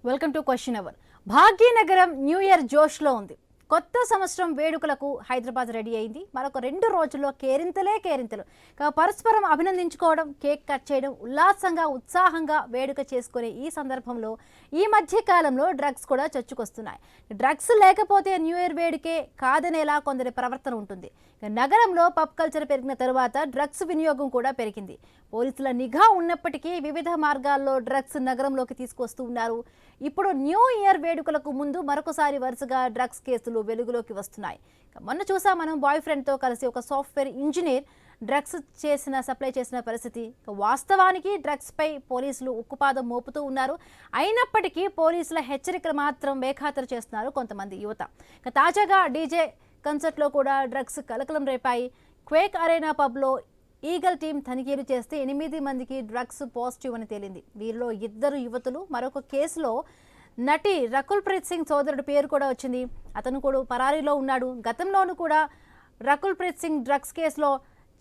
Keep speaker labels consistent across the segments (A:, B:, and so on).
A: Welcome to question hour. Bhagyanagaram new year జోష్లో ఉంది. కొత్త సంవత్సరం వేడుకలకు హైదరాబాద్ రెడీ అయింది. మరొక 2 రోజుల్లో కేరింతలు. పరస్పరం అభినందించుకోవడం, కేక్ కట్ చేయడం, ఉల్లాసంగా ఉత్సాహంగా వేడుక చేసుకునే ఈ సందర్భంలో ఈ మధ్య కాలంలో డ్రగ్స్ కూడా చొచ్చుకొస్తున్నాయి. డ్రగ్స్ లేకపోతే న్యూ ఇయర్ వేడుకే కాదనేలా కొందరి ప్రవర్తన ఉంటుంది. నగరంలో పబ్ కల్చర్ పెరిగిన తరువాత డ్రగ్స్ వినియోగం కూడా పెరిగింది. పోలీసుల నిఘా ఉన్నప్పటికీ వివిధ మార్గాల్లో డ్రగ్స్ నగరంలోకి తీసుకొస్తూ ఉన్నారు. ఇప్పుడు న్యూ ఇయర్ వేడుకలకు ముందు మరొకసారి వరుసగా డ్రగ్స్ కేసులు వెలుగులోకి వస్తున్నాయి. మొన్న చూసాం మనం బాయ్ ఫ్రెండ్తో కలిసి ఒక సాఫ్ట్వేర్ ఇంజనీర్ డ్రగ్స్ సప్లై చేసిన పరిస్థితి. వాస్తవానికి డ్రగ్స్ పై పోలీసులు ఉక్కుపాదం మోపుతూ ఉన్నారు. అయినప్పటికీ పోలీసుల హెచ్చరికలు మాత్రం బేఖాతరు చేస్తున్నారు కొంతమంది యువత. తాజాగా డీజే కన్సర్ట్లో కూడా డ్రగ్స్ కలకలం రేపాయి. క్వేక్ అరేనా పబ్లో ఈగల్ టీం తనిఖీలు చేస్తే 8 మందికి డ్రగ్స్ పాజిటివ్ అని తేలింది. వీరిలో 2 యువతులు. మరొక కేసులో నటి రకుల్ ప్రీత్ సింగ్ సోదరుడు పేరు కూడా వచ్చింది. అతను కూడా పరారీలో ఉన్నాడు. గతంలోనూ కూడా రకుల్ ప్రీత్ సింగ్ డ్రగ్స్ కేసులో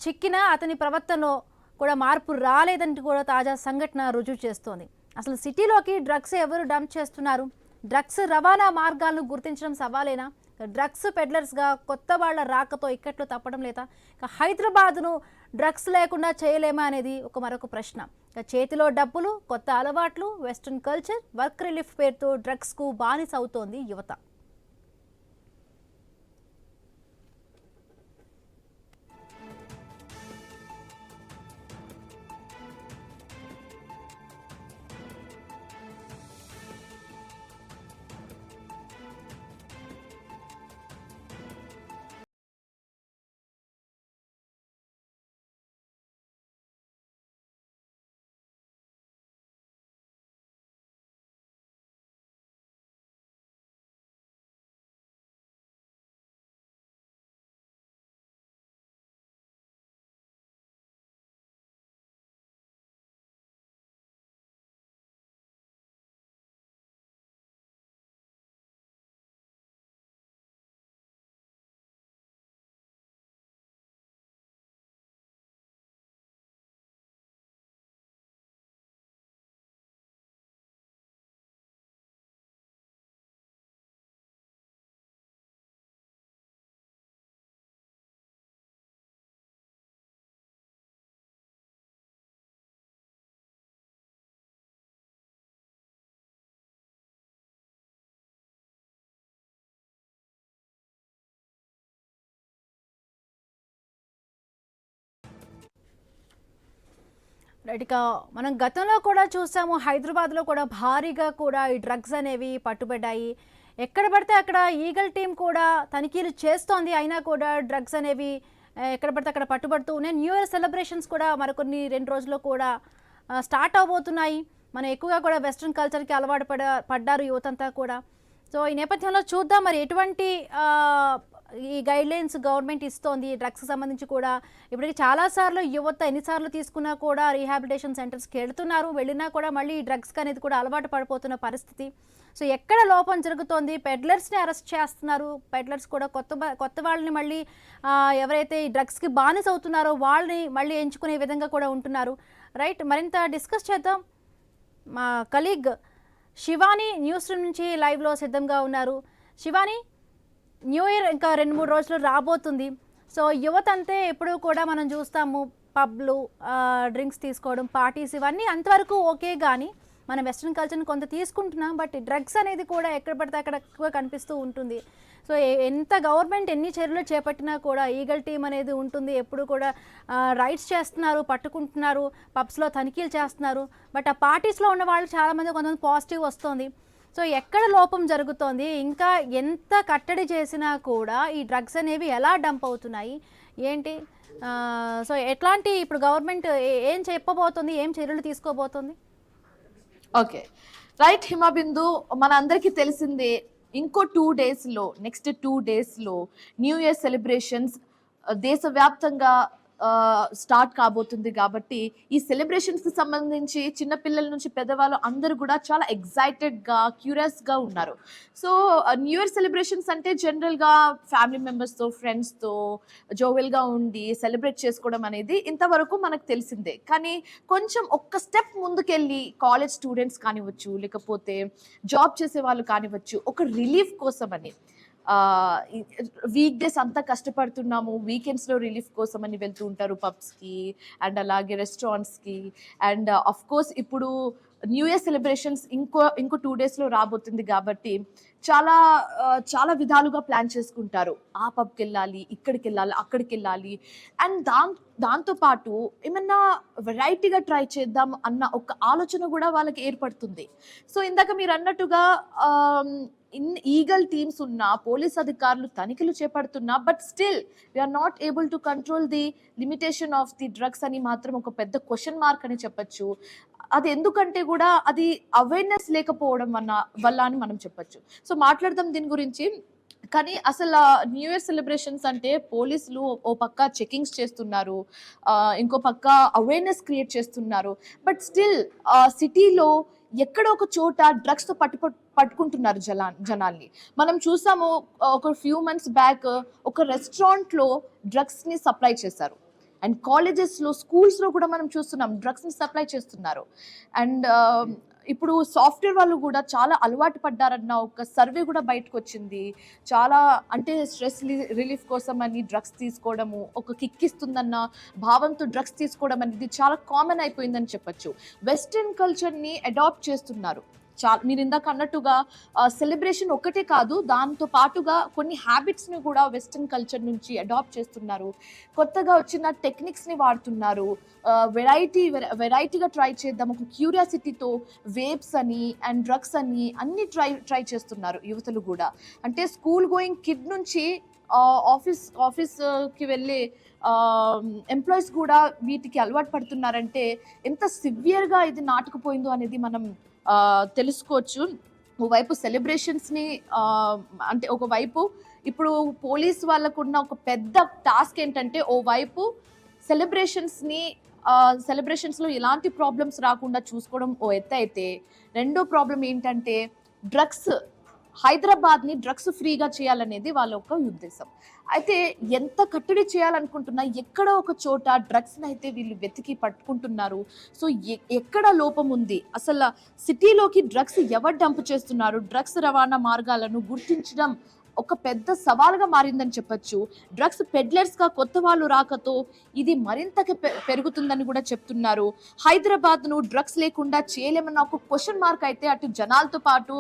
A: చిక్కిన అతని ప్రవర్తనలో కూడా మార్పు రాలేదంటూ కూడా తాజా సంఘటన రుజువు చేస్తోంది. అసలు సిటీలోకి డ్రగ్స్ ఎవరు డంప్ చేస్తున్నారు? డ్రగ్స్ రవాణా మార్గాలను గుర్తించడం సవాలేనా? డ్రగ్స్ పెడ్లర్స్గా కొత్త వాళ్ళ రాకతో ఇక్కట్లు తప్పడం లేదా? హైదరాబాద్ను డ్రగ్స్ లేకుండా చేయలేమా అనేది మరొక ప్రశ్న. చేతిలో డబ్బులు, కొత్త అలవాట్లు, వెస్ట్రన్ కల్చర్, వర్క్ రిలీఫ్ పేరుతో డ్రగ్స్కు బానిస అవుతోంది యువత. ఇక మనం గతంలో కూడా చూసాము, హైదరాబాద్లో కూడా భారీగా కూడా ఈ డ్రగ్స్ అనేవి పట్టుబడ్డాయి. ఎక్కడ పడితే అక్కడ ఈగల్ టీం కూడా తనిఖీలు చేస్తోంది. అయినా కూడా డ్రగ్స్ అనేవి ఎక్కడ పడితే అక్కడ పట్టుబడుతూ ఉన్నాయి. న్యూ ఇయర్ సెలబ్రేషన్స్ కూడా మరికొన్ని 2 రోజుల్లో కూడా స్టార్ట్ అవబోతున్నాయి. మనం ఎక్కువగా కూడా వెస్ట్రన్ కల్చర్కి అలవాటు పడ్డారు యువతంతా కూడా. సో ఈ నేపథ్యంలో చూద్దాం మరి ఎటువంటి ఈ గైడ్లైన్స్ గవర్నమెంట్ ఇస్తోంది డ్రగ్స్ సంబంధించి కూడా. ఇప్పటికి చాలాసార్లు యువత ఎన్నిసార్లు తీసుకున్నా కూడా రీహాబిలిటేషన్ సెంటర్స్కి వెళుతున్నారు. వెళ్ళినా కూడా మళ్ళీ ఈ డ్రగ్స్కి అనేది కూడా అలవాటు పడిపోతున్న పరిస్థితి. సో ఎక్కడ లోపం జరుగుతోంది? పెడ్లర్స్ని అరెస్ట్ చేస్తున్నారు. పెడ్లర్స్ కూడా కొత్త వాళ్ళని మళ్ళీ ఎవరైతే ఈ డ్రగ్స్కి బానిస అవుతున్నారో వాళ్ళని మళ్ళీ ఎంచుకునే విధంగా కూడా ఉంటున్నారు. రైట్, మరింత డిస్కస్ చేద్దాం. మా కలీగ్ శివాని న్యూస్ రూమ్ నుంచి లైవ్లో సిద్ధంగా ఉన్నారు. శివాని, న్యూ ఇయర్ ఇంకా 2-3 రోజులు రాబోతుంది. సో యువత అంతే ఎప్పుడు కూడా మనం చూస్తాము, పబ్లు, డ్రింక్స్ తీసుకోవడం, పార్టీస్, ఇవన్నీ అంతవరకు ఓకే. కానీ మనం వెస్ట్రన్ కల్చర్ని కొంత తీసుకుంటున్నాం. బట్ డ్రగ్స్ అనేది కూడా ఎక్కడ పడితే అక్కడ ఎక్కువ కనిపిస్తూ ఉంటుంది. సో ఎంత గవర్నమెంట్ ఎన్ని చర్యలు చేపట్టినా కూడా ఈగల్ టీం అనేది ఉంటుంది. ఎప్పుడు కూడా రైడ్స్ చేస్తున్నారు, పట్టుకుంటున్నారు, పబ్స్లో తనిఖీలు చేస్తున్నారు. బట్ ఆ పార్టీస్లో ఉన్న వాళ్ళు చాలామంది కొంతమంది పాజిటివ్ వస్తుంది. సో ఎక్కడ లోపం జరుగుతోంది? ఇంకా ఎంత కట్టడి చేసినా కూడా ఈ డ్రగ్స్ అనేవి ఎలా డంప్ అవుతున్నాయి ఏంటి? సో ఎట్లాంటి ఇప్పుడు గవర్నమెంట్ ఏం చెప్పబోతుంది, ఏం చర్యలు తీసుకోబోతుంది?
B: ఓకే, రైట్ హిమబిందు, మన అందరికీ తెలిసిందే ఇంకో 2 డేస్లో, నెక్స్ట్ 2 డేస్లో న్యూ ఇయర్ సెలబ్రేషన్స్ దేశవ్యాప్తంగా స్టార్ట్ కాబోతుంది కాబట్టి ఈ సెలబ్రేషన్స్ కి సంబంధించి చిన్నపిల్లల నుంచి పెద్దవాళ్ళు అందరూ కూడా చాలా ఎక్సైటెడ్ గా క్యూరియస్ గా ఉన్నారు. సో న్యూ ఇయర్ సెలబ్రేషన్స్ అంటే జనరల్ గా ఫ్యామిలీ మెంబర్స్ తో ఫ్రెండ్స్ తో జోవెల్ గా ఉండి సెలబ్రేట్ చేసుకోవడం అనేది ఇంతవరకు మనకు తెలిసిందే. కానీ కొంచెం ఒక్క స్టెప్ ముందుకెళ్ళి కాలేజ్ స్టూడెంట్స్ కానివ్వచ్చు, లేకపోతే జాబ్ చేసే వాళ్ళు కానివ్వచ్చు, ఒక రిలీఫ్ కోసం అని వీక్ డేస్ అంతా కష్టపడుతున్నాము, వీకెండ్స్ లో రిలీఫ్ కోసం అని వెళ్తూ ఉంటారు పబ్స్ కి అండ్ అలాగే రెస్టారెంట్స్ కి. అండ్ అఫ్ కోర్స్ ఇప్పుడు న్యూ ఇయర్ సెలబ్రేషన్స్ ఇంకో 2 days లో రాబోతుంది కాబట్టి చాలా విధాలుగా ప్లాన్ చేసుకుంటారు. ఆ పబ్కి వెళ్ళాలి, ఇక్కడికి వెళ్ళాలి, అక్కడికి వెళ్ళాలి. అండ్ దాంతో పాటు ఏమన్నా వెరైటీగా ట్రై చేద్దాం అన్న ఒక ఆలోచన కూడా వాళ్ళకి ఏర్పడుతుంది. సో ఇందాక మీరు అన్నట్టుగా ఈగల్ టీమ్స్ ఉన్న పోలీస్ అధికారులు తనిఖీలు చేపడుతున్నా, but still we're not able to control the limitation of the drugs అని మాత్రం ఒక పెద్ద క్వశ్చన్ మార్క్ అని చెప్పొచ్చు. అది ఎందుకంటే కూడా అది అవేర్నెస్ లేకపోవడం వల్ల అని మనం చెప్పొచ్చు. సో మాట్లాడదాం దీని గురించి. కానీ అసలు న్యూ ఇయర్ సెలబ్రేషన్స్ అంటే పోలీసులు ఓ పక్క చెకింగ్స్ చేస్తున్నారు, ఇంకో పక్క అవేర్నెస్ క్రియేట్ చేస్తున్నారు. బట్ స్టిల్ సిటీలో ఎక్కడో ఒక చోట డ్రగ్స్ తో పట్టుకుంటున్నారు జనాల్ని. మనం చూసాము ఒక ఫ్యూ మంత్స్ బ్యాక్ ఒక రెస్టారెంట్ లో డ్రగ్స్ ని సప్లై చేశారు. అండ్ కాలేజెస్ లో, స్కూల్స్ లో కూడా మనం చూస్తున్నాం డ్రగ్స్ ని సప్లై చేస్తున్నారు. అండ్ ఇప్పుడు సాఫ్ట్వేర్ వాళ్ళు కూడా చాలా అలవాటు పడ్డారన్న ఒక సర్వే కూడా బయటకు వచ్చింది. చాలా అంటే స్ట్రెస్ రిలీఫ్ కోసం అని డ్రగ్స్ తీసుకోవడము, ఒక కిక్ ఇస్తుందన్న భావంతో డ్రగ్స్ తీసుకోవడం అనేది చాలా కామన్ అయిపోయిందని చెప్పొచ్చు. వెస్టర్న్ కల్చర్ని అడాప్ట్ చేస్తున్నారు. మీరు ఇందాక అన్నట్టుగా సెలబ్రేషన్ ఒక్కటే కాదు, దాంతో పాటుగా కొన్ని హ్యాబిట్స్ని కూడా వెస్టర్న్ కల్చర్ నుంచి అడాప్ట్ చేస్తున్నారు. కొత్తగా వచ్చిన టెక్నిక్స్ని వాడుతున్నారు. వెరైటీగా ట్రై చేద్దాం ఒక క్యూరియాసిటీతో వేప్స్ అని అండ్ డ్రగ్స్ అని అన్ని ట్రై చేస్తున్నారు యువతలు కూడా. అంటే స్కూల్ గోయింగ్ కిడ్ నుంచి ఆఫీస్కి వెళ్ళే ఎంప్లాయీస్ కూడా వీటికి అలవాటు పడుతున్నారంటే ఎంత సివియర్గా ఇది నాటుకుపోయిందో అనేది మనం తెలుసుకోవచ్చు. ఓవైపు సెలబ్రేషన్స్ని అంటే ఒకవైపు ఇప్పుడు పోలీస్ వాళ్ళకున్న ఒక పెద్ద టాస్క్ ఏంటంటే ఓవైపు సెలబ్రేషన్స్లో ఎలాంటి ప్రాబ్లమ్స్ రాకుండా చూసుకోవడం ఓ ఎత్తు అయితే, రెండో ప్రాబ్లం ఏంటంటే హైదరాబాద్ని డ్రగ్స్ ఫ్రీగా చేయాలనేది వాళ్ళ ఒక ఉద్దేశం. అయితే ఎంత కట్టడి చేయాలనుకుంటున్నా ఎక్కడ ఒక చోట డ్రగ్స్ని అయితే వీళ్ళు వెతికి పట్టుకుంటున్నారు. సో ఎక్కడ లోపం ఉంది, అసలు సిటీలోకి డ్రగ్స్ ఎవరు డంప్ చేస్తున్నారు, డ్రగ్స్ రవాణా మార్గాలను గుర్తించడం ఒక పెద్ద సవాల్గా మారిందని చెప్పొచ్చు. డ్రగ్స్ పెడ్లర్స్గా కొత్త వాళ్ళు రాకతో ఇది మరింత పెరుగుతుందని కూడా చెప్తున్నారు. హైదరాబాద్ను డ్రగ్స్ లేకుండా చేయలేమన్న ఒక క్వశ్చన్ మార్క్ అయితే అటు జనాలతో పాటు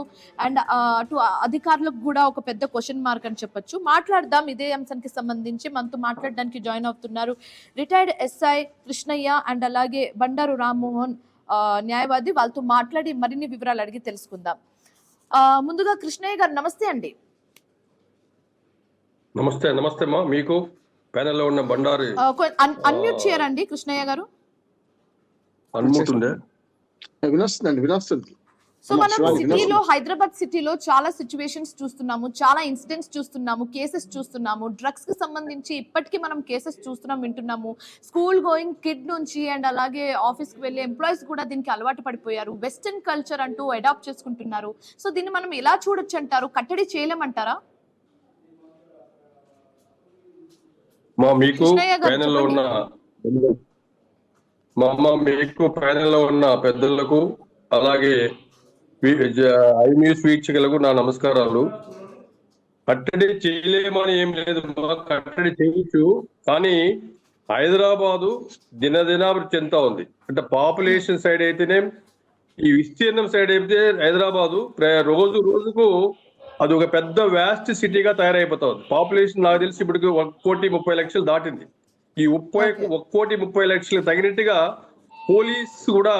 B: అండ్ అటు అధికారులకు కూడా ఒక పెద్ద క్వశ్చన్ మార్క్ అని చెప్పొచ్చు. మాట్లాడదాం ఇదే అంశానికి సంబంధించి. మనతో మాట్లాడడానికి జాయిన్ అవుతున్నారు రిటైర్డ్ ఎస్ఐ కృష్ణయ్య అండ్ అలాగే బండారు రామ్మోహన్ న్యాయవాది. వాళ్ళతో మాట్లాడి మరిన్ని వివరాలు అడిగి తెలుసుకుందాం. ముందుగా కృష్ణయ్య గారు నమస్తే అండి.
C: నమస్తే. నమస్తే అమ్మా. మీకు ప్యానెల్లో ఉన్న బండారు
B: అన్మ్యూట్ చేయరండి కృష్ణయ్య గారు.
C: వినొస్తుంది.
B: సో మనం సిటీలో, హైదరాబాద్ సిటీలో చాలా సిచ్యువేషన్స్ చూస్తున్నాము, చాలా ఇన్సిడెంట్స్ చూస్తున్నాము, కేసెస్ చూస్తున్నాము. డ్రగ్స్ కి సంబంధించి ఇప్పటికీ మనం కేసెస్ చూస్తున్నాం, వింటున్నాము. స్కూల్ గోయింగ్ కిడ్ నుంచి అండ్ అలాగే ఆఫీస్కి వెళ్ళే ఎంప్లాయీస్ కూడా దీనికి అలవాటు పడిపోయారు. వెస్టర్న్ కల్చర్ అంటూ అడాప్ట్ చేసుకుంటున్నారు. సో దీన్ని మనం ఎలా చూడొచ్చు అంటారు? కట్టడి చేయలేమంటారా?
C: మీకు ప్యానెల్లో ఉన్న పెద్దలకు అలాగే ఐ న్యూస్ వీక్షకులకు నా నమస్కారాలు. కట్టడి చేయలేమని ఏం లేదు, కట్టడి చేయొచ్చు. కానీ హైదరాబాదు దినదినాభివృద్ధి చెందుతా ఉంది. అంటే పాపులేషన్ సైడ్ అయితేనే, ఈ విస్తీర్ణం సైడ్ అయితే హైదరాబాదు రోజు రోజుకు అది ఒక పెద్ద వ్యాస్ట్ సిటీగా తయారైపోతా ఉంది. పాపులేషన్ నాకు తెలిసి ఇప్పటికి 1,30,00,000 దాటింది. ఈ 1,30,00,000 తగినట్టుగా పోలీస్ కూడా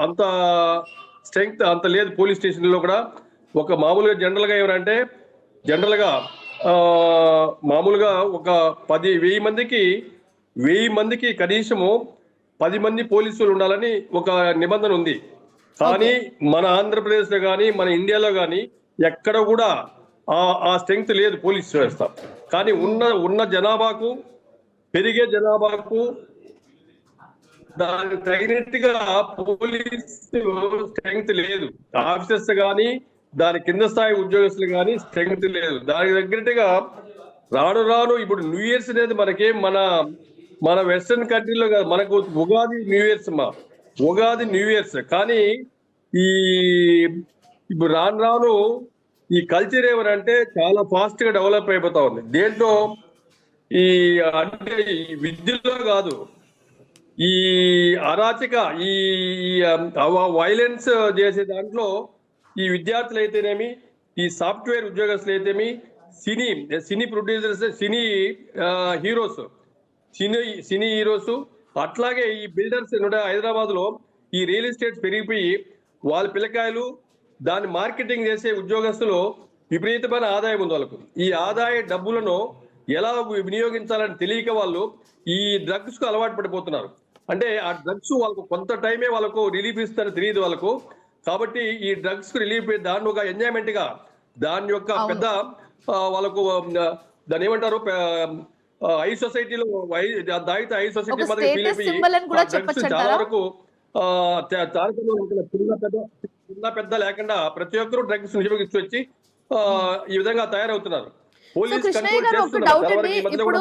C: అంత స్ట్రెంగ్త్ అంత లేదు. పోలీస్ స్టేషన్లో కూడా ఒక మామూలుగా జనరల్గా మామూలుగా ఒక 1000 మందికి కనీసము 10 మంది పోలీసులు ఉండాలని ఒక నిబంధన ఉంది. కానీ మన ఆంధ్రప్రదేశ్లో కానీ మన ఇండియాలో కానీ ఎక్కడ కూడా ఆ స్ట్రెంగ్త్ లేదు పోలీస్ వ్యవస్థ. కానీ ఉన్న జనాభాకు పెరిగే జనాభాకు దానికి తగినట్టుగా పోలీసు స్ట్రెంగ్త్ లేదు. ఆఫీసర్స్ కానీ దాని కింద స్థాయి ఉద్యోగస్తులు కానీ స్ట్రెంగ్త్ లేదు. దానికి తగ్గట్టుగా రాను రాను ఇప్పుడు న్యూ ఇయర్స్ అనేది మనకేం మన వెస్టర్న్ కంట్రీలో కాదు, మనకు Ugadi new years Ugadi new years. కానీ ఈ ఇప్పుడు రాను రాను ఈ కల్చర్ ఏమనంటే చాలా ఫాస్ట్ గా డెవలప్ అయిపోతా ఉంది. దేంట్లో ఈ అంటే ఈ విద్యలో కాదు, ఈ అరాచక ఈ వైలెన్స్ చేసే దాంట్లో ఈ విద్యార్థులు అయితేనేమి, ఈ సాఫ్ట్వేర్ ఉద్యోగస్తులు అయితేమి, సినీ ప్రొడ్యూసర్స్, హీరోస్ సినీ హీరోస్, అట్లాగే ఈ బిల్డర్స్ హైదరాబాద్ లో ఈ రియల్ ఎస్టేట్స్ పెరిగిపోయి వాళ్ళ పిల్లకాయలు దాన్ని మార్కెటింగ్ చేసే ఉద్యోగస్తులు విపరీతమైన ఆదాయం ఉంది వాళ్ళకు. ఈ ఆదాయ డబ్బులను ఎలా వినియోగించాలని తెలియక వాళ్ళు ఈ డ్రగ్స్ కు అలవాటు పడిపోతున్నారు. అంటే ఆ డ్రగ్స్ వాళ్ళకు కొంత టైమే వాళ్ళకు రిలీఫ్ ఇస్తారని తెలియదు వాళ్ళకు. కాబట్టి ఈ డ్రగ్స్ కు రిలీఫ్ దాన్ని ఒక ఎంజాయ్మెంట్ గా దాని యొక్క పెద్ద వాళ్ళకు దాన్ని ఏమంటారు ఐ సొసైటీలో దాగితే ఐ సొసైటీ చాలా వరకు చిన్న పెద్ద లేకుండా ప్రతి ఒక్కరూ డ్రగ్స్ వినియోగించి వచ్చి ఈ విధంగా తయారవుతున్నారు.
B: కృష్ణయ్య గారు ఒక డౌట్ అండి, ఇప్పుడు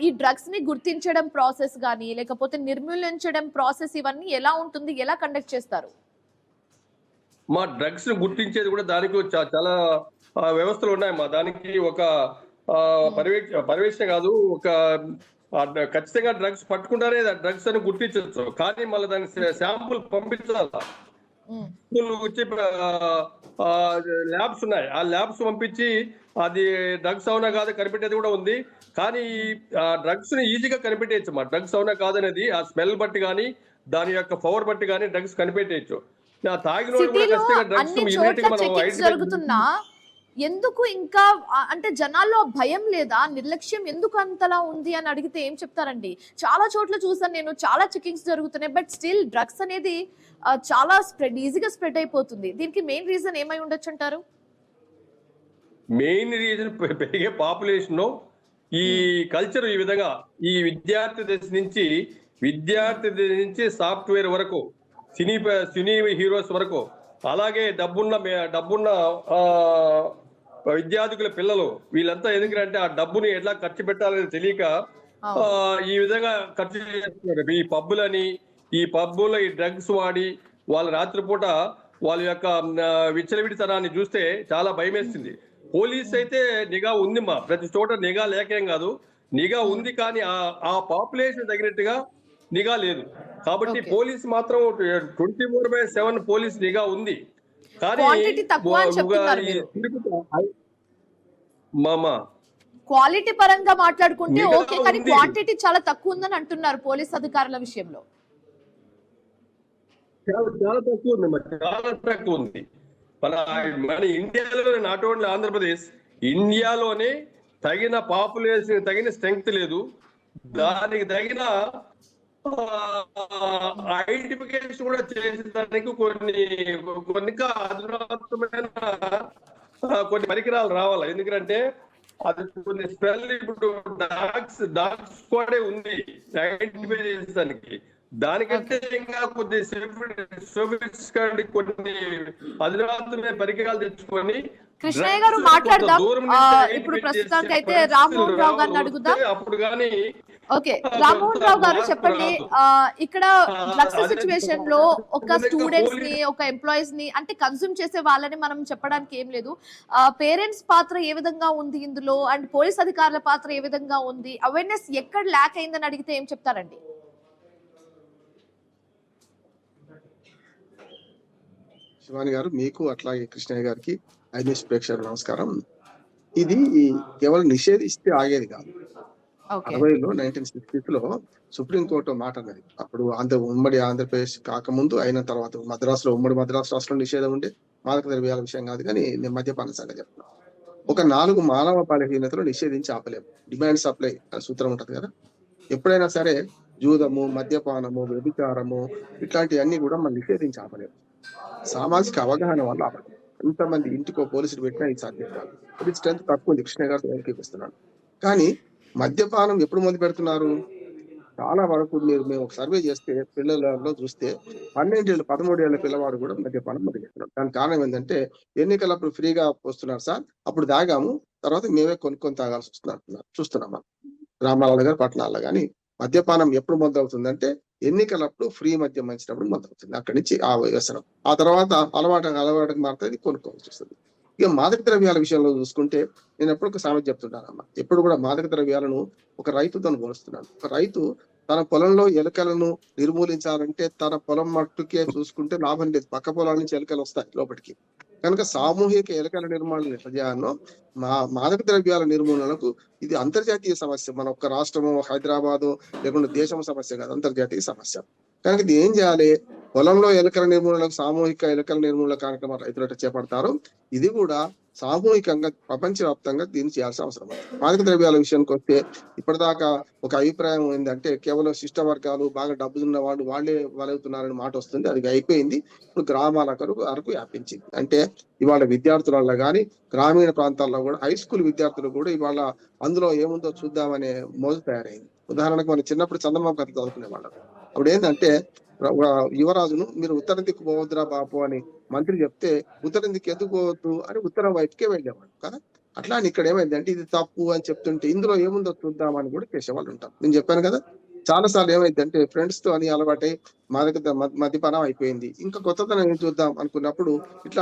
B: ఈ డ్రగ్స్ ని గుర్తించడం ప్రాసెస్ గానీ లేకపోతే నిర్మూలించడం ప్రాసెస్ ఇవన్నీ ఎలా ఉంటుంది, ఎలా కండక్ట్ చేస్తారు?
C: మా డ్రగ్స్ ను గుర్తించేది కూడా దానికి చాలా వ్యవస్థలు ఉన్నాయమ్మా. దానికి ఒక పర్యవేక్షణ కాదు, ఒక ఖచ్చితంగా డ్రగ్స్ పట్టుకుంటారే డ్రగ్స్ అని గుర్తించవచ్చు. కానీ మళ్ళీ దాని శాంపుల్ పంపించాలా, వచ్చి ల్యాబ్స్ ఉన్నాయి, ఆ ల్యాబ్స్ పంపించి అది డ్రగ్స్ అవునా కాదు కనిపెట్టేది కూడా ఉంది. కానీ డ్రగ్స్ ని ఈజీగా కనిపెట్టేయచ్చు. మా డ్రగ్స్ అవునా కాదనేది ఆ స్మెల్ బట్టి కానీ దాని యొక్క పవర్ బట్టి కానీ డ్రగ్స్ కనిపెట్టేయచ్చు.
B: జరుగుతున్నా ఎందుకు ఇంకా అంటే జనాల్లో భయం లేదా, నిర్లక్ష్యం ఎందుకు అంతలా ఉంది అని అడిగితే ఏం చెప్తారండి? చాలా చోట్ల చూసాను నేను, చాలా చెకింగ్స్ జరుగుతున్నాయి, బట్ స్టిల్ డ్రగ్స్ అనేది చాలా ఈజీగా స్ప్రెడ్ అయిపోతుంది. దీనికి మెయిన్ రీజన్ ఏమై ఉండొచ్చు అంటారు?
C: మెయిన్ రీజన్ పెరిగే పాపులేషన్, ఈ కల్చర్ ఈ విధంగా ఈ విద్యార్థి దశ నుంచి సాఫ్ట్వేర్ వరకు, సినీ హీరోస్ వరకు, అలాగే డబ్బున్న విద్యార్థుల పిల్లలు వీళ్ళంతా ఎందుకంటే ఆ డబ్బుని ఎట్లా ఖర్చు పెట్టాలని తెలియక ఈ విధంగా ఖర్చు చేస్తున్నారు. ఈ పబ్బులో ఈ డ్రగ్స్ వాడి వాళ్ళ రాత్రిపూట వాళ్ళ యొక్క విచ్చలవిడితనాన్ని చూస్తే చాలా భయమేస్తుంది. పోలీస్ అయితే నిఘా ఉంది ప్రతి చోట నిఘా లేకేం కాదు, నిఘా ఉంది. కానీ ఆ పాపులేషన్ తగినట్టుగా నిఘా లేదు. కాబట్టి పోలీస్ మాత్రం 24/7 పోలీస్ నిఘా ఉంది. కానీ
B: క్వాలిటీ పరంగా మాట్లాడుకుంటే ఓకే, కానీ క్వాంటిటీ చాలా తక్కువ ఉందని అంటున్నారు పోలీస్ అధికారుల విషయంలో.
C: చాలా తక్కువ ఉంది, చాలా తక్కువ ఉంది. మన ఇండియాలో, నాట్ ఓన్లీ ఆంధ్రప్రదేశ్, ఇండియాలోనే తగిన పాపులేషన్ తగిన స్ట్రెంగ్త్ లేదు, దానికి తగిన ఐడెంటిఫికేషన్ కూడా చేసేదానికి కొన్ని అధునాతమైన కొన్ని పరికరాలు రావాలి. ఎందుకంటే అది కొన్ని స్పెల్ ఇప్పుడు డాగ్స్ కూడా ఉంది ఐడెంటిఫై చేసేదానికి. దానికంటే ఇంకా కొద్ది కొన్ని అధునాతమైన పరికరాలు తెచ్చుకొని.
B: కృష్ణయ్య గారు మాట్లాడదాం. ఇప్పుడు ప్రస్తుతానికి అయితే రామ్మోహన్ రావు గారిని అడుగుదాం.
C: అప్పుడు కానీ
B: ఓకే, రామ్మోహన్ రావు గారు చెప్పండి, ఇక్కడ డ్రగ్స్ సిచ్యువేషన్ లో ఒక స్టూడెంట్స్ ని, ఒక ఎంప్లాయీస్ ని, అంటే కన్స్యూమ్ చేసే వాళ్ళని మనం చెప్పడానికి ఏం లేదు, పేరెంట్స్ పాత్ర ఏ విధంగా ఉంది ఇందులో, అండ్ పోలీస్ అధికారుల పాత్ర ఏ విధంగా ఉంది, అవేర్నెస్ ఎక్కడ ల్యాక్ అయిందని అడిగితే ఏం చెప్తారండి?
D: శివాని గారు, మీకు అట్లాగే కృష్ణయ్య గారికి, ఐన్యూస్ ప్రేక్షకులకు నమస్కారం. ఇది కేవలం నిషేధిస్తే ఆగేది కాదు. 60లో 1960s లో సుప్రీంకోర్టు మాట అన్నది. అప్పుడు ఉమ్మడి ఆంధ్రప్రదేశ్ కాకముందు, అయిన తర్వాత ఉమ్మడి మద్రాసు రాష్ట్రంలో నిషేధం ఉండే మాదక ద్రవ్యాల విషయం కాదు, కానీ నేను మద్యపాన సంగతి చెప్తున్నాను. ఒక 4 మానవ బలహీనతలు నిషేధించి ఆపలేము. డిమాండ్ సప్లై సూత్రం ఉంటది కదా. ఎప్పుడైనా సరే జూదము, మద్యపానము, వ్యభిచారము ఇట్లాంటివన్నీ కూడా మనం నిషేధించి ఆపలేము. సామాజిక అవగాహన వల్ల ఆపలేము. ఎంతమంది ఇంటికో పోలీసులు పెట్టినా ఇది సాధ్యం కాదు. ఇది స్ట్రెంత్ తక్కువ ఉంది, కృష్ణ గారితో ఏకీపిస్తున్నాను. కానీ మద్యపానం ఎప్పుడు మొదలు పెడుతున్నారు? చాలా వరకు మేము ఒక సర్వే చేస్తే పిల్లలలో చూస్తే 12 ఏళ్ళు 13 ఏళ్ల పిల్లవాడు కూడా మద్యపానం మొదలెడుతున్నాడు. దానికి కారణం ఏంటంటే ఎన్నికలప్పుడు ఫ్రీగా వస్తున్నారు సార్, అప్పుడు తాగాము, తర్వాత మేమే కొనుక్కొని తాగాల్సి వస్తుంది అంటున్నారు. చూస్తున్నాం మనం గ్రామాలలో కానీ పట్టణాల్లో కానీ. మద్యపానం ఎప్పుడు మొదలవుతుందంటే ఎన్నికలప్పుడు ఫ్రీ మద్యం మంచినప్పుడు మొదలవుతుంది. అక్కడి నుంచి ఆ వ్యసనం, ఆ తర్వాత అలవాటుకు మారుతుంది, కొనుక్కోవాల్సి వస్తుంది. ఇక మాదక ద్రవ్యాల విషయంలో చూసుకుంటే నేను ఎప్పుడు ఒక సామెత చెప్తుంటానమ్మా, ఎప్పుడు కూడా మాదక ద్రవ్యాలను ఒక రైతుతో పోలుస్తున్నాను. ఒక రైతు తన పొలంలో ఎలుకలను నిర్మూలించాలంటే తన పొలం మట్టుకే చూసుకుంటే లాభం లేదు, పక్క పొలాల నుంచి ఎలుకలు వస్తాయి లోపలికి. కనుక సామూహిక ఎలుకల నిర్మాణం ఎట్లా చేయాలో మాదక ద్రవ్యాల నిర్మూలనకు ఇది అంతర్జాతీయ సమస్య. మన ఒక్క రాష్ట్రము హైదరాబాదు లేకుండా దేశం సమస్య కాదు, అంతర్జాతీయ సమస్య. కనుక ఇది ఏం చేయాలి? పొలంలో ఎలుకల నిర్మూలనకు సామూహిక ఎలుకల నిర్మూలన కార్యక్రమాలు రైతులు చేపడతారు. ఇది కూడా సామూహికంగా ప్రపంచవ్యాప్తంగా దీన్ని చేయాల్సిన అవసరం. మాదక ద్రవ్యాల విషయానికి వస్తే ఇప్పటిదాకా ఒక అభిప్రాయం ఏంటంటే కేవలం శిష్ట వర్గాలు బాగా డబ్బులున్న వాళ్ళు వాళ్ళే వలవుతున్నారని మాట వస్తుంది. అది అయిపోయింది. ఇప్పుడు గ్రామాల వరకు వ్యాపించింది. అంటే ఇవాళ విద్యార్థులలో కానీ గ్రామీణ ప్రాంతాల్లో కూడా హై స్కూల్ విద్యార్థులు కూడా ఇవాళ అందులో ఏముందో చూద్దామనే మోజు తయారైంది. ఉదాహరణకు మనం చిన్నప్పుడు చందమామ కథ చదువుకునే వాళ్ళం. అప్పుడు ఏంటంటే యువరాజును మీరు ఉత్తరం దిక్కు పోవద్దురా బాపు అని మంత్రి చెప్తే ఉత్తరం దిక్కు ఎందుకు పోవద్దు అని ఉత్తరం వైపుకే వెళ్ళేవాడు కదా. అట్లా ఇక్కడ ఏమైందంటే ఇది తప్పు అని చెప్తుంటే ఇందులో ఏముందో చూద్దామని కూడా చేసేవాళ్ళు ఉంటారు. నేను చెప్పాను కదా, చాలా సార్లు ఏమైందంటే ఫ్రెండ్స్ తో అని అలవాటై మద్యపానం అయిపోయింది. ఇంకా కొత్తతనం ఏం చూద్దాం అనుకున్నప్పుడు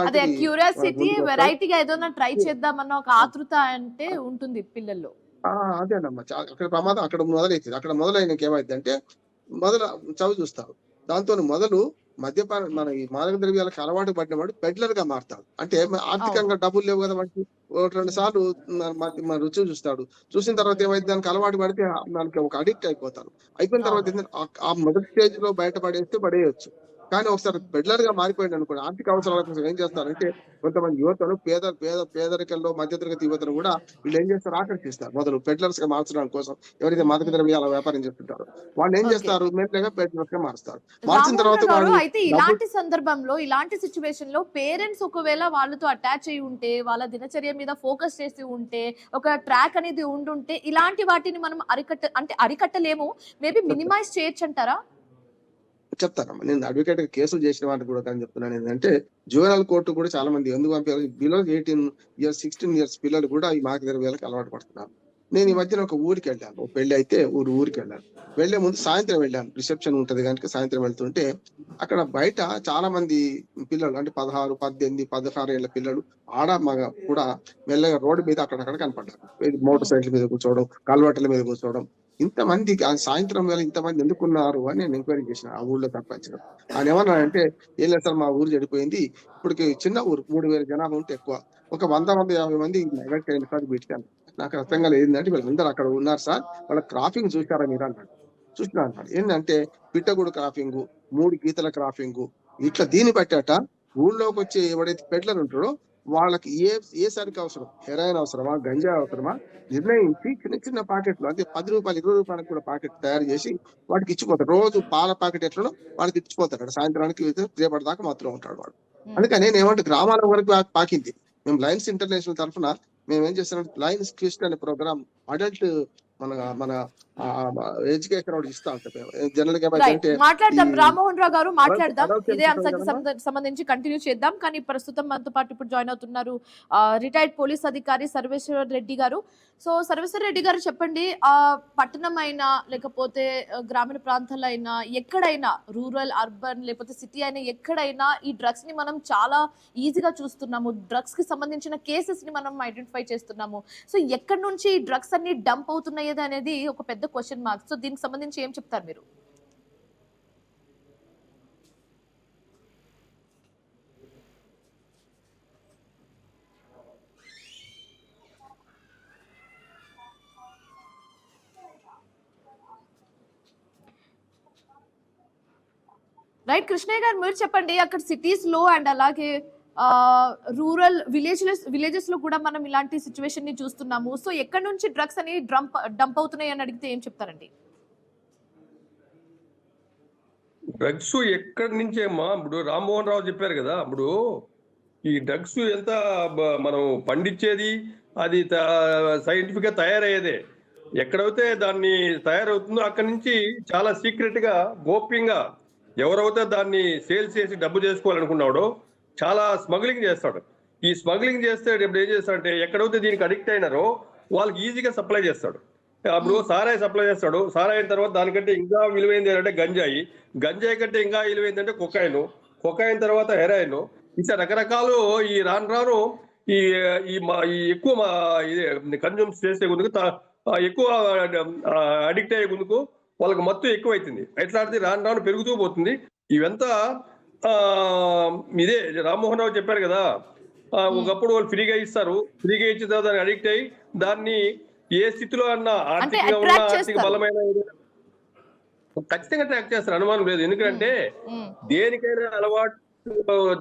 B: అదే క్యూరియాసిటీ, వెరైటీగా ఏదైనా ట్రై చేద్దామన్న ఒక ఆతృత అంటే ఉంటుంది పిల్లల్లో.
D: అదేనమ్మా, అక్కడ ప్రమాదం అక్కడ మొదలైతుంది. అక్కడ మొదలైనకి ఏమైందంటే చవి చూస్తారు. దాంతో మొదలు మద్యపానం మన ఈ మాదక ద్రవ్యాలకు అలవాటు పడినవాడు పెడ్లర్ గా మారుతాడు. అంటే ఆర్థికంగా డబ్బులు లేవు కదా వాడికి, 1-2 సార్లు రుచి చూస్తాడు. చూసిన తర్వాత ఏమైంది, దానికి అలవాటు పడితే దానికి ఒక అడిక్ట్ అయిపోతారు. అయిపోయిన తర్వాత ఆ మొదటి స్టేజ్ లో పడేయచ్చు. కానీ ఒకసారి పెడ్లర్ గా మారిపోయింది అనుకోండి, ఆర్థిక అవసరాల కోసం ఏం చేస్తారంటే కొంతమంది యువతను పేదరికంలో మధ్యతరగతి యువతను కూడా వీళ్ళు ఏం చేస్తారు, ఆకర్షిస్తారు. మొదలు పెడ్లర్స్ గా మార్చడం కోసం ఎవరైతే మాదక ద్రవ్యాల వ్యాపారం చేస్తుంటారో వాళ్ళు ఏం చేస్తారు, మెల్లగా పెడ్లర్స్ గా మారుస్తారు. మార్చిన తర్వాత
B: అయితే ఇలాంటి సందర్భంలో, ఇలాంటి సిచ్యువేషన్ లో పేరెంట్స్ ఒకవేళ వాళ్ళతో అటాచ్ అయి ఉంటే, వాళ్ళ దినచర్య మీద ఫోకస్ చేసి ఉంటే, ఒక ట్రాక్ అనేది ఉండుంటే ఇలాంటి వాటిని మనం అరికట్టలేము, మేబీ మినిమైజ్ చేయొచ్చు అంటారా?
D: చెప్తానమ్మా, నేను అడ్వకేట్ కేసులు చేసిన వాటికి కూడా కానీ చెప్తున్నాను ఏంటంటే జువెనల్ కోర్టు కూడా చాలా మంది ఎందుకు పంపారు, బిలో 18 ఇయర్స్ 16 ఇయర్స్ పిల్లలు కూడా ఈ మాదక ద్రవ్యాలకు అలవాటు పడుతున్నారు. నేను ఈ మధ్యన ఒక ఊరికి వెళ్ళాను, ఒక పెళ్లి అయితే ఊరికి వెళ్ళాను. వెళ్లే ముందు సాయంత్రం వెళ్ళాను, రిసెప్షన్ ఉంటది కనుక సాయంత్రం వెళ్తుంటే అక్కడ బయట చాలా మంది పిల్లలు అంటే 16, 18, 16 ఏళ్ల పిల్లలు ఆడ మగ కూడా మెల్లగా రోడ్డు మీద అక్కడక్కడ కనపడ్డారు. మోటార్ సైకిల్ మీద కూర్చోవడం, కల్వటల మీద కూర్చోవడం. ఇంతమంది సాయంత్రం వేళ ఇంతమంది ఎందుకున్నారు అని నేను ఎంక్వైరీ చేసిన ఆ ఊళ్ళో తప్పించడం. ఆయన ఏమన్నాడంటే ఏం లేదు సార్, మా ఊరు చెడిపోయింది, ఇప్పటికి చిన్న ఊరు 3000 జనాభా ఉంటే ఎక్కువ, ఒక 100-150 మంది ఎగట్ అయిన సార్ పెట్టాను. నాకు అర్థంగా ఏంటంటే వీళ్ళందరూ అక్కడ ఉన్నారు సార్, వాళ్ళ క్రాఫింగ్ చూసారా మీరు అన్నాడు. చూసినా అన్నాడు. ఏంటంటే పిట్టగూడు క్రాఫింగ్, 3 గీతల క్రాఫింగ్, ఇట్లా దీన్ని బట్టట ఊళ్ళోకి వచ్చే ఎవడైతే పెడ్లర్ ఉంటాడో వాళ్ళకి ఏ సరికి అవసరం, హెరాయిన్ అవసరమా, గంజా అవసరమా నిర్ణయించి చిన్న చిన్న పాకెట్లు అంటే 10 రూపాయలు 20 రూపాయలకు కూడా పాకెట్ తయారు చేసి వాడికి ఇచ్చిపోతాడు. రోజు పాల ప్యాకెట్ ఎట్లనో వాడికి ఇచ్చిపోతాడు. సాయంత్రానికి రేపటి దాకా మాత్రం ఉంటాడు వాడు. అందుకని నేను ఏమంటే గ్రామాల వరకు పాకింది. మేము లయన్స్ ఇంటర్నేషనల్ తరఫున మేము ఏం చేస్తున్నాం, లయన్స్ క్విస్ట్ అనే ప్రోగ్రామ్ అడల్ట్ మన ఎడ్యుకేషన్ ఒకటి ఇస్తా ఉంటాం. జనరల్ గా
B: మాట్లాడదాం, రామ్మోహన్ రావు గారు మాట్లాడదాం, ఇదే అంశానికి సంబంధించి కంటిన్యూ చేద్దాం. కానీ ప్రస్తుతం మనతో పాటు ఇప్పుడు జాయిన్ అవుతున్నారు రిటైర్డ్ పోలీస్ అధికారి సర్వేశ్వర్ రెడ్డి గారు. సో సర్వేశ్వర్ రెడ్డి గారు చెప్పండి, పట్టణం అయినా లేకపోతే గ్రామీణ ప్రాంతాల్లో అయినా ఎక్కడైనా, రూరల్ అర్బన్ లేకపోతే సిటీ అయినా ఎక్కడైనా ఈ డ్రగ్స్ ని మనం చాలా ఈజీగా చూస్తున్నాము. డ్రగ్స్ కి సంబంధించిన కేసెస్ ని మనం ఐడెంటిఫై చేస్తున్నాము. సో ఎక్కడి నుంచి ఈ డ్రగ్స్ అన్ని డంప్ అవుతున్నాయి అనేది ఒక పెద్ద క్వశ్చన్ మార్క్. సో దీనికి సంబంధించి ఏం చెప్తారు మీరు? రైట్ కృష్ణయ్య గారు, మీరు చెప్పండి, అక్కడ సిటీస్ లో అండ్ అలాగే రూరల్ విలేజెస్ లో కూడా మనం ఇలాంటి సిచ్యువేషన్ ని చూస్తున్నాము. సో ఎక్కడి నుంచి డ్రగ్స్ అని డంప్ అవుతున్నాయి అని అడిగితే ఏం చెప్తారండి?
C: డ్రగ్స్ ఎక్కడి నుంచేమ్మా, ఇప్పుడు రామ్మోహన్ రావు చెప్పారు కదా, ఇప్పుడు ఈ డ్రగ్స్ ఎంత మనం పండించేది అది సైంటిఫిక్ గా తయారయ్యేదే. ఎక్కడైతే దాన్ని తయారవుతుందో అక్కడి నుంచి చాలా సీక్రెట్ గా గోప్యంగా ఎవరైతే దాన్ని సేల్స్ చేసి డబ్బు చేసుకోవాలనుకున్నాడో చాలా స్మగ్లింగ్ చేస్తాడు. ఈ స్మగ్లింగ్ చేస్తే ఇప్పుడు ఏం చేస్తాడంటే ఎక్కడైతే దీనికి అడిక్ట్ అయినారో వాళ్ళకి ఈజీగా సప్లై చేస్తాడు. అప్పుడు సారాయి సప్లై చేస్తాడు. సారాయి అయిన తర్వాత దానికంటే ఇంకా విలువైంది ఏంటంటే గంజాయి, గంజాయి కంటే ఇంకా విలువైంది అంటే కొకాయిన్ తర్వాత హెరాయిన్. ఇట్లా రకరకాలు ఈ రాను ఈ ఈ ఎక్కువ కన్జ్యూమ్ చేసే ముందుకు ఎక్కువ అడిక్ట్ అయ్యే ముందుకు వాళ్ళకి మత్తు ఎక్కువ అవుతుంది. ఎట్లాంటిది రాను పెరుగుతూ పోతుంది. ఇవంతా ఇదే రామ్మోహన్ రావు చెప్పారు కదా, ఒకప్పుడు వాళ్ళు ఫ్రీగా ఇస్తారు, ఫ్రీగా ఇచ్చిన తర్వాత దాన్ని అడిక్ట్ అయ్యి దాన్ని ఏ స్థితిలో అన్నా ఆర్థికంగా ఉన్న ఆర్థిక బలమైన ఖచ్చితంగా ట్రాక్ చేస్తారు, అనుమానం లేదు. ఎందుకంటే దేనికైనా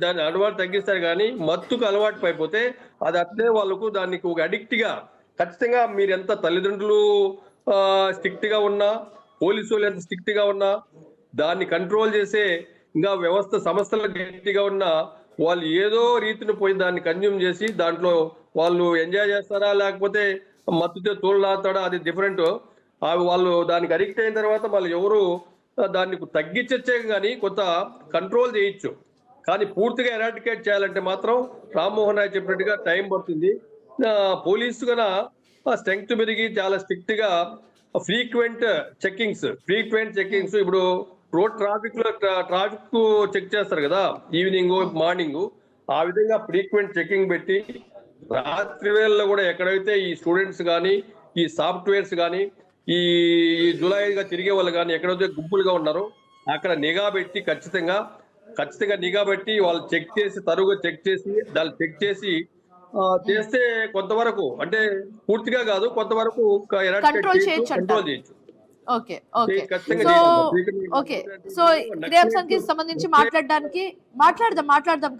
C: దాని అలవాటు తగ్గిస్తారు కానీ మత్తుకు అలవాటు పైపోతే అది అట్లే వాళ్ళకు దానికి ఒక అడిక్ట్ గా ఖచ్చితంగా మీరు ఎంత తల్లిదండ్రులు స్ట్రిక్ట్ గా ఉన్నా, పోలీసు వాళ్ళు ఎంత స్ట్రిక్ట్ గా ఉన్నా, దాన్ని కంట్రోల్ చేసే ఇంకా వ్యవస్థ సంస్థలు గట్టిగా ఉన్నా వాళ్ళు ఏదో రీతిని పోయి దాన్ని కన్జ్యూమ్ చేసి దాంట్లో వాళ్ళు ఎంజాయ్ చేస్తారా లేకపోతే మత్తుతో తోలులాడతాడా అది డిఫరెంట్. వాళ్ళు దానికి అడిక్ట్ అయిన తర్వాత వాళ్ళు ఎవరు దాన్ని తగ్గించచ్చే కానీ కొంత కంట్రోల్ చేయొచ్చు. కానీ పూర్తిగా ఎరాడికేట్ చేయాలంటే మాత్రం రామ్మోహన్ రాయ్ చెప్పినట్టుగా టైం పడుతుంది. పోలీసు కన్నా స్ట్రెంగ్త్ పెరిగి చాలా స్ట్రిక్ట్ గా ఫ్రీక్వెంట్ చెక్కింగ్స్ ఇప్పుడు రోడ్ ట్రాఫిక్ చెక్ చేస్తారు కదా ఈవినింగ్ మార్నింగ్, ఆ విధంగా ఫ్రీక్వెంట్ చెకింగ్ పెట్టి రాత్రి వేళల్లో కూడా ఎక్కడైతే ఈ స్టూడెంట్స్ కానీ ఈ సాఫ్ట్వేర్స్ కానీ ఈ జులైగా తిరిగే వాళ్ళు కానీ ఎక్కడైతే గుంపులుగా ఉన్నారో అక్కడ నిఘా పెట్టి ఖచ్చితంగా నిఘా పెట్టి వాళ్ళు చెక్ చేసి దాన్ని చెక్ చేసి చేస్తే కొంతవరకు అంటే పూర్తిగా కాదు కొంతవరకు
B: కంట్రోల్ చేయొచ్చు. ఓకే ఓకే ఓకే సో ఇదే అంశానికి సంబంధించి మాట్లాడదాం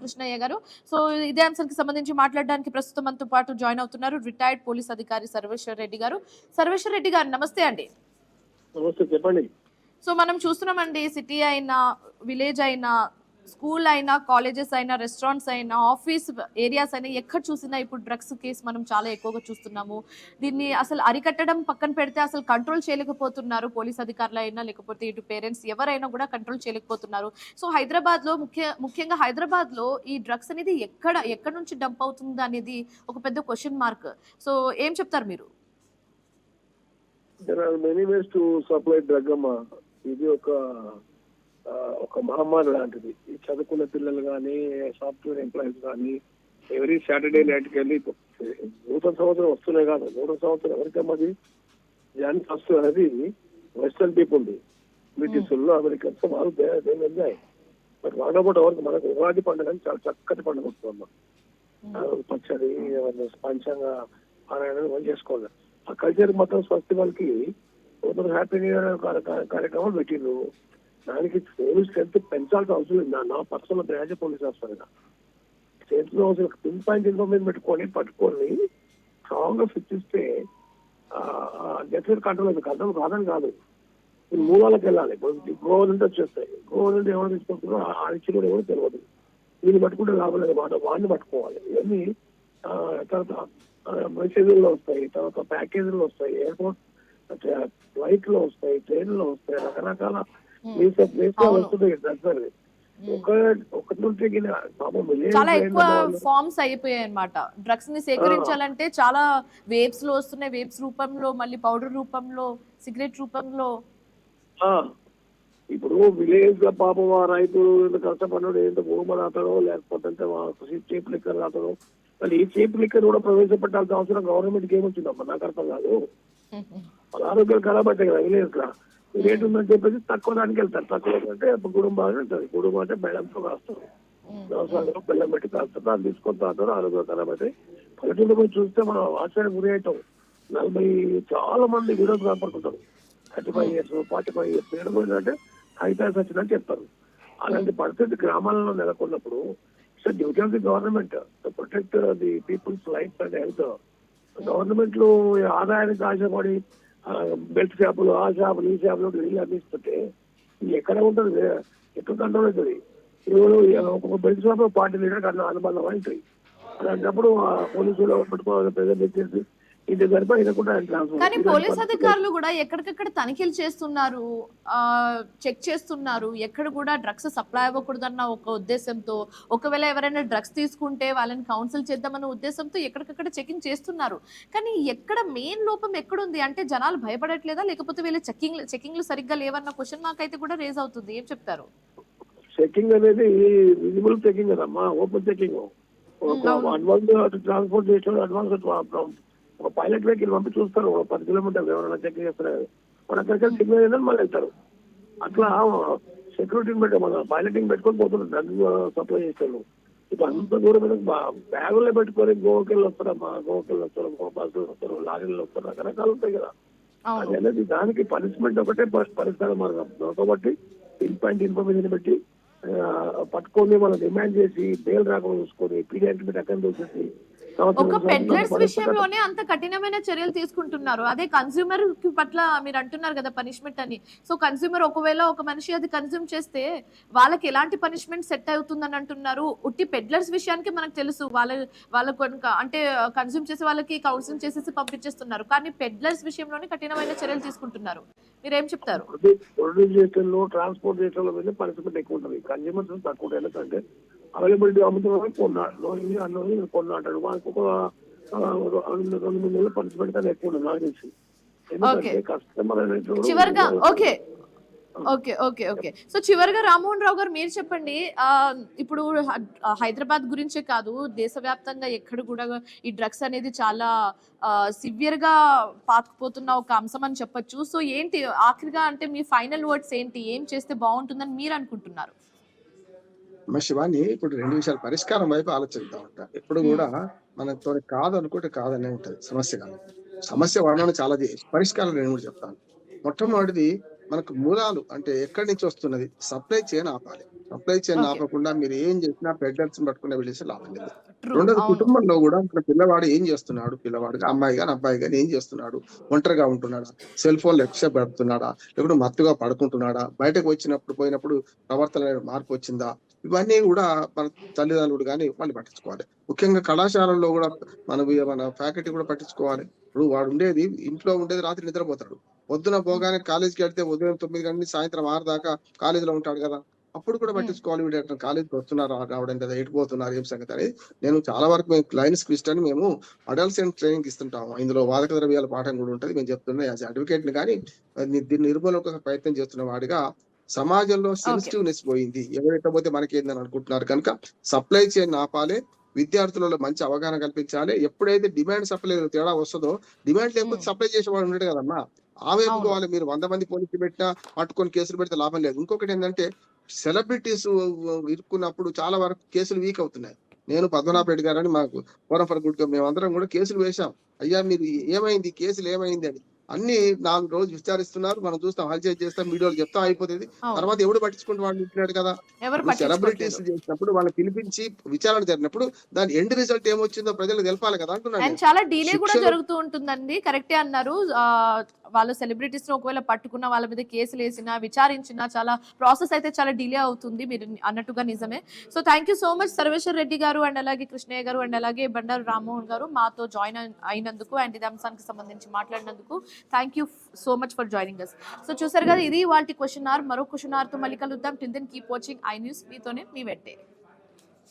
B: కృష్ణయ్య గారు. సో ఇదే అంశానికి సంబంధించి మాట్లాడడానికి ప్రస్తుతం మనతో పాటు జాయిన్ అవుతున్నారు రిటైర్డ్ పోలీస్ అధికారి సర్వేశ్వర్ రెడ్డి గారు. సర్వేశ్వర్ రెడ్డి గారు నమస్తే అండి.
E: నమస్తే, చెప్పండి.
B: సో మనం చూస్తున్నామండి, సిటీ అయినా విలేజ్ అయినా స్కూల్ అయినా కాలేజెస్ అయినా రెస్టారెంట్స్ అయినా ఆఫీస్ ఏరియాస్ అయినా ఎక్కడ చూసినా ఇప్పుడు డ్రగ్స్ కేసు మనం చాలా ఎక్కువగా చూస్తున్నాము. దీన్ని అసలు అరికట్టడం పక్కన పెడితే అసలు కంట్రోల్ చేయలేకపోతున్నారు పోలీస్ అధికారులు అయినా లేకపోతే ఇటు పేరెంట్స్ ఎవరైనా కూడా కంట్రోల్ చేయలేకపోతున్నారు. సో హైదరాబాద్ లో ముఖ్యంగా హైదరాబాద్ లో ఈ డ్రగ్స్ అనేది ఎక్కడ నుంచి డంప్ అవుతుంది అనేది ఒక పెద్ద క్వశ్చన్ మార్క్. సో ఏం చెప్తారు మీరు?
E: There are many ways to supply drug అమ్మా. ఇది ఒక మహమ్మారి లాంటిది. ఈ చదువుకున్న పిల్లలు కానీ సాఫ్ట్వేర్ ఎంప్లాయీస్ కానీ ఎవరీ సాటర్డే నైట్కి వెళ్ళి నూతన సంవత్సరం వస్తున్నాయి కాదు, నూతన సంవత్సరం ఎవరికమ్మది జనవరి 1 అనేది వెస్టర్న్ పీపుల్ బ్రిటిష్ అమెరికన్స్ వాళ్ళు ఎంజాయ్. బట్ వాడబోట్ ఎవరికి మనకు ఉగాది పండుగ అని చాలా చక్కటి పండుగ వస్తుందమ్మా. పచ్చడి పంచంగా పారాయణ చేసుకోవాలి. ఆ కల్చర్ మొత్తం ఫెస్టివల్ కి హ్యాపీ న్యూ ఇయర్ కార్యక్రమాలు పెట్టిండ్రు. దానికి పోలీస్ స్ట్రెంత్ పెంచాల్సిన అవసరం లేదు. నా పర్సనల్ యాజ్ పోలీస్ ఆఫీసర్గా స్టేట్ లో పిన్ పాయింట్ ఇన్ఫర్మేషన్ పట్టుకొని స్ట్రాంగ్ గా ఫిక్స్ ఇస్తే డెఫినెట్ కంట్రోల్ కాదని కాదు. మూలాలకు వెళ్ళాలి. గవర్నమెంట్ వచ్చేస్తాయి, గవర్నమెంట్ ఎవరు తీసుకుంటున్నారో ఆ ఇచ్చి కూడా ఎవరు తెలియదు. వీళ్ళు పట్టుకుంటే లాభం లేదు మాట, వాడిని పట్టుకోవాలి. ఇవన్నీ తర్వాత మెసేజ్లో వస్తాయి, తర్వాత ప్యాకేజీలో వస్తాయి, ఎయిర్పోర్ట్ ఫ్లైట్ లో వస్తాయి, ట్రైన్ లో వస్తాయి, రకరకాల
B: చాలా ఎక్కువ ఫార్మ్స్ అయిపోయాయి అన్నమాట. డ్రగ్స్ ని సేకరించాలంటే చాలా వేవ్స్ లో వస్తున్నాయి, వేవ్స్ రూపంలో, మళ్ళీ పౌడర్ రూపంలో, సిగరెట్ రూపంలో.
E: ఇప్పుడు విలేజ్ లో పాపం రైతు కష్టపడ్డాడు, ఏంటో భూమి రాతాడో లేకపోతే చీప్ లిక్కర్ రాతాడో, మళ్ళీ ఈ చీప్ లిక్కర్ కూడా ప్రవేశపెట్టాల్సిన అవసరం గవర్నమెంట్ కి ఏమొచ్చిందమ్మా నాకు అర్థం కాదు. వాళ్ళ ఆరోగ్యాలు ఖరాబ్ అవుతాయి కదా విలేజ్ లా. రేట్ ఉందని చెప్పేసి తక్కువ దానికి వెళ్తారు. తక్కువ అంటే కుటుంబాలు ఉంటుంది. కుటుంబం అంటే బెల్లంతో కాస్తారు, వ్యవసాయంలో బెల్లం పెట్టి కాస్తారు, దాన్ని తీసుకొని తాగుతారు, ఆరోగ్యం ఖరాబ్ అవుతాయి. పల్లెటూరు పోయి చూస్తే మనం ఆశ్చర్యం గురి అవుతాం. 40 చాలా మంది విరోధ కనపడుతుంటారు. 35 years 45 years ఏడుపోయిందంటే హైటాక్స్ వచ్చిందని చెప్తారు. అలాంటి పరిస్థితి గ్రామాలలో నెలకొన్నప్పుడు it's duty of the government to protect the people's life and health. Government లో ఆదాయానికి ఆశపడి బెల్ట్ షాపులు, ఆ షాపులు, ఈ షాపులు నీళ్ళు అందిస్తుంటే ఎక్కడ ఉంటుంది, ఎక్కడ కంట్రోల్ అవుతుంది? ఇప్పుడు ఒక బెల్ట్ షాప్ పార్టీ లీడర్ కన్నా అనుబంధం అవుతాయి. అలాంటప్పుడు పోలీసులు పెట్టుకోవాలి, ప్రజలు తెచ్చేసి ఇది సరిపోయినకుండా ఆయన ట్రాన్స్ఫర్.
B: కానీ పోలీస్ అధికారులు కూడా ఎక్కడికక్కడ తనిఖీలు చేస్తున్నారు, చెక్ చేస్తున్నారు. ఎక్కడ కూడా డ్రగ్స్ సప్లై అవ్వకూడదన్న ఒక ఉద్దేశంతో, ఒకవేళ ఎవరైనా డ్రగ్స్ తీసుకుంటే వాళ్ళని కౌన్సిల్ చేద్దామన్న ఉద్దేశంతో ఎక్కడికక్కడ చెకింగ్ చేస్తున్నారు. కానీ ఎక్కడ మెయిన్ లోపం ఎక్కడుంది అంటే జనాలు భయపడట్లేదా, లేకపోతే వీళ్ళ చెకింగ్లు సరిగ్గా లేవన్న క్వశ్చన్ నాకైతే కూడా రేజ్ అవుతుంది. ఏం చెప్తారు?
E: చెకింగ్ అనేది విజిబుల్ చెకింగ్ కదమ్మా, ఓపెన్ చెకింగ్. అడ్వాన్స్ ట్రాన్స్పోర్ట్ చేసిన అడ్వాన్స్ ఒక పైలట్ వెహికల్ పంపి చూస్తారు, 10 కిలోమీటర్లు ఎవరైనా చెక్ చేస్తారు, మన అక్కడికి సిగ్నల్ ఏదని మళ్ళీ వెళ్తారు. అట్లా సెక్యూరిటీని పెట్టి మన పైలటింగ్ పెట్టుకొని పోతున్నారు డ్రగ్ సప్లై చేస్తారు. ఇప్పుడు అంత దూరం మీద బ్యాగుల్లో పెట్టుకొని గోవాకి వస్తారమ్మా, గోవాకి వస్తారు, బస్సులు వస్తారు, లారీలు వస్తారు, రకరకాలు ఉంటాయి కదా. అది అనేది దానికి పనిష్మెంట్ ఒకటే పరిష్కార మార్గం. కాబట్టి పిన్ పాయింట్ ఇన్ఫర్మేషన్ పెట్టి పట్టుకొని మనం డిమాండ్ చేసి బెయిల్ రాకుండా చూసుకొని పీడియాట్రిక్ అక్కడ చూసేసి
B: ఒక పెడ్లర్స్ విషయంలోనే అంత కఠినమైన చర్యలు తీసుకుంటున్నారు. అదే కన్స్యూమర్ పట్ల మీరు అంటున్నారు కదా పనిష్మెంట్ అని. సో కన్స్యూమర్ ఒకవేళ ఒక మనిషి అది కన్స్యూమ్ చేస్తే వాళ్ళకి ఎలాంటి పనిష్మెంట్ సెట్ అవుతుందని అంటున్నారు. ఉట్టి పెడ్లర్స్ విషయానికి మనకు తెలుసు, వాళ్ళకు కనుక అంటే కన్స్యూమ్ చేసే వాళ్ళకి కౌన్సిలింగ్ చేసేసి పంపించేస్తున్నారు. కానీ పెడ్లర్స్ విషయంలోనే కఠినమైన చర్యలు తీసుకుంటున్నారు. మీరేం చెప్తారు?
E: ప్రొడ్యూస్ చేసేలో ట్రాన్స్పోర్ట్ చేసేలో మీద పనిష్మెంట్ ఎక్కువ ఉంటుంది, కన్స్యూమర్స్ తక్కువ ఉంటుంది. ఎందుకంటే అవైలబిలిటీ అమ్ముతున్న కొన్నాడు కొన్నాడు మనకు ఒక 2-3 నెలలు పనిష్మెంట్ అనేది ఎక్కువ ఉంటుంది నాకు తెలిసి. ఎందుకంటే కస్టమర్ అనేటువంటి
B: చివరిగా okay okay okay okay so చివరిగా రామ్మోహన్ రావు గారు మీరు చెప్పండి. ఇప్పుడు హైదరాబాద్ గురించే కాదు, దేశవ్యాప్తంగా ఎక్కడ కూడా ఈ డ్రగ్స్ అనేది చాలా సివియర్ గా పాతుకుపోతున్న ఒక అంశం అని చెప్పొచ్చు. సో ఏంటి ఆఖరిగా అంటే మీ ఫైనల్ వర్డ్స్ ఏంటి, ఏం చేస్తే బాగుంటుందని మీరు అనుకుంటున్నారు?
D: మా శివాని ఇప్పుడు 2 విషయాలు పరిష్కారం వైపు ఆలోచిస్తూ ఉంటారు. ఎప్పుడు కూడా మనతో కాదు అనుకుంటే కాదనే ఉంటది సమస్య. కాదు సమస్య వాడడం చాలా పరిష్కారం నేను కూడా చెప్తాను. మొట్టమొదటిది మనకు మూలాలు అంటే ఎక్కడి నుంచి వస్తున్నది, సప్లై చైన్ ఆపాలి. సప్లై చైన్ ఆపకుండా మీరు ఏం చేసినా పెడ్లర్స్ పట్టుకునే వెళ్ళేసి లాభం లేదు. రెండోది కుటుంబంలో కూడా ఇక్కడ పిల్లవాడు ఏం చేస్తున్నాడు, పిల్లవాడు అమ్మాయి కానీ అబ్బాయి కానీ ఏం చేస్తున్నాడు, ఒంటరిగా ఉంటున్నాడా, సెల్ ఫోన్ లక్ష్య పెడుతున్నాడా, లేకపోతే మత్తుగా పడుకుంటున్నాడా, బయటకు వచ్చినప్పుడు పోయినప్పుడు ప్రవర్తన మార్పు వచ్చిందా, ఇవన్నీ కూడా మన తల్లిదండ్రులు కానీ వాళ్ళు పట్టించుకోవాలి. ముఖ్యంగా కళాశాలల్లో కూడా మన ఫ్యాకల్టీ కూడా పట్టించుకోవాలి. ఇప్పుడు వాడు ఉండేది ఇంట్లో ఉండేది రాత్రి నిద్రపోతాడు, పొద్దున పోగానే కాలేజీకి వెళ్తే ఉదయం 9 గంటల నుంచి సాయంత్రం 6 దాకా కాలేజీలో ఉంటాడు కదా, అప్పుడు కూడా పట్టించుకోవాలి. వీడు కాలేజీకి వస్తున్నారు రావడం కదా, ఎటుపోతున్నారు ఏం సంగతి అనేది. నేను చాలా వరకు మేము క్లైన్స్ క్విస్ట్ అని మేము అడల్ట్స్ ట్రైనింగ్ ఇస్తుంటాము. ఇందులో వాదక ద్రవ్యాల పాఠం కూడా ఉంటుంది. మేము చెప్తున్నా యాజ్ అడ్వకేట్ ని కానీ దీన్ని నిర్మూలన కోసం ప్రయత్నం చేస్తున్న వాడిగా సమాజంలో సెన్సిటివ్నెస్ పోయింది. ఎవరైతే పోతే మనకేందని అనుకుంటున్నారు కనుక సప్లై చైన్ ఆపాలి, విద్యార్థులలో మంచి అవగాహన కల్పించాలి. ఎప్పుడైతే డిమాండ్ సప్లై తేడా వస్తుందో, డిమాండ్ లేకపోతే సప్లై చేసేవాడు ఉంటాడు కదమ్మా, ఆవేపుకోవాలి. మీరు 100 మంది పోలీసులు పెట్టినా పట్టుకొని కేసులు పెడితే లాభం లేదు. ఇంకొకటి ఏంటంటే సెలబ్రిటీస్ ఇరుక్కున్నప్పుడు చాలా వరకు కేసులు వీక్ అవుతున్నాయి. నేను పద్మనాభ రెడ్డి గారని మాకు ఫోరం ఫర్ గుడ్ మేమందరం కూడా కేసులు వేశాం. అయ్యా మీరు ఏమైంది, కేసులు ఏమైంది అని అన్ని 4 రోజులు విచారిస్తున్నారు. మనం చూస్తాం, హల్చల్ చేస్తాం, వీడియోలు చెప్తాం, అయిపోతుంది. తర్వాత ఎవడు పట్టించుకుంటూ వాడు ఇంటున్నాడు కదా. సెలబ్రిటీస్ చేసినప్పుడు వాళ్ళని పిలిపించి విచారణ జరిగినప్పుడు దాని ఎండ్ రిజల్ట్ ఏమొచ్చిందో ప్రజలకు తెలపాలి కదా అంటున్నాను.
B: చాలా డిలే కూడా జరుగుతూ ఉంటుందండి. కరెక్టే అన్నారు. వాళ్ళు సెలబ్రిటీస్ ఒకవేళ పట్టుకున్న వాళ్ళ మీద కేసులు వేసినా విచారించినా చాలా ప్రాసెస్ అయితే చాలా డిలే అవుతుంది, మీరు అన్నట్టుగా నిజమే. So thank you so much Sarveshwar Reddy గారు అండ్ అలాగే కృష్ణయ్య గారు అండ్ అలాగే బండారు రామ్మోహన్ గారు మాతో జాయిన్ అయినందుకు అండ్ ఇది అంశానికి సంబంధించి మాట్లాడినందుకు thank you so much for joining us. So చూసారు కదా, ఇది వాళ్ళ క్వశ్చన్ అవర్. మరో క్వశ్చన్ అవర్ తో మళ్ళీ కలుద్దాం. Till then keep watching I News. మీతోనే మీ వెంటే.